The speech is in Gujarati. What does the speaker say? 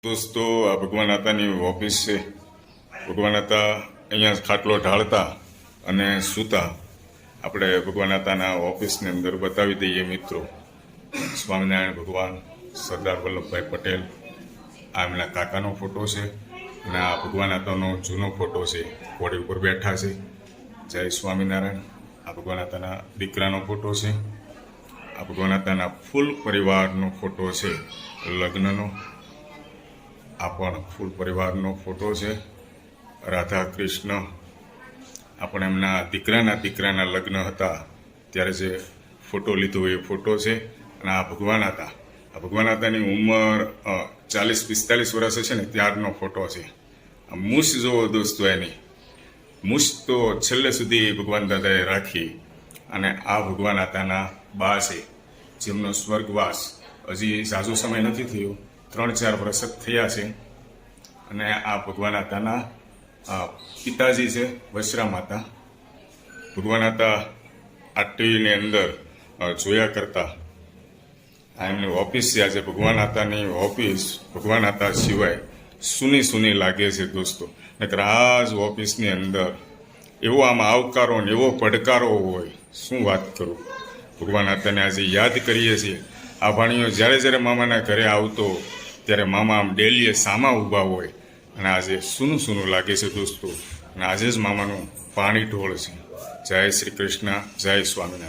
દોસ્તો, આ ભગવાન આતાની ઓફિસ છે. ભગવાન આતા અહીંયા ખાટલો ઢાળતા અને સૂતા. આપણે ભગવાન આતાના ઓફિસની અંદર બતાવી દઈએ મિત્રો. સ્વામિનારાયણ ભગવાન, સરદાર વલ્લભભાઈ પટેલ, આ એમના કાકાનો ફોટો છે અને આ ભગવાન આતાનો જૂનો ફોટો છે. ઘોડી ઉપર બેઠા છે. જય સ્વામિનારાયણ. આ ભગવાન આતાના દીકરાનો ફોટો છે. આ ભગવાન આતાના ફૂલ પરિવારનો ફોટો છે, લગ્નનો. આ પણ ફૂલ પરિવારનો ફોટો છે. રાધા કૃષ્ણ, આપણે એમના દીકરાના લગ્ન હતા ત્યારે જે ફોટો લીધો એ ફોટો છે. અને આ ભગવાન આતા, આ ભગવાન આતાની ઉંમર 40-45 વર્ષ છે ને ત્યારનો ફોટો છે. આ મૂછ જોવો દોસ્તો, એની મૂછ તો છેલ્લે સુધી ભગવાન દાદાએ રાખી. અને આ ભગવાન આતાના બા છે, જેમનો સ્વર્ગવાસ હજી ઝાઝો સમય નથી થયો, 3-4 વર્ષ જ થયા છે. અને આ ભગવાન આતાના પિતાજી છે, વશરા માતા. ભગવાન આતા આ ટીવીની અંદર જોયા કરતા. આ એમની ઓફિસ છે. આજે ભગવાન આતાની ઓફિસ ભગવાન આતા સિવાય સૂની લાગે છે દોસ્તો. નકર આ જ ઓફિસની અંદર એવો આમ આવકારો ને એવો પડકારો હોય, શું વાત કરું. ભગવાન આતાને આજે યાદ કરીએ છીએ. આ ભાણીઓ જ્યારે મામાના ઘરે આવતો ત્યારે મામા આમ ડેલીએ સામા ઊભા હોય. અને આજે સૂનું લાગે છે દોસ્તો. અને આજે જ મામાનું પાણી ઢોળ છે. જય શ્રી કૃષ્ણ, જય સ્વામિનારાયણ.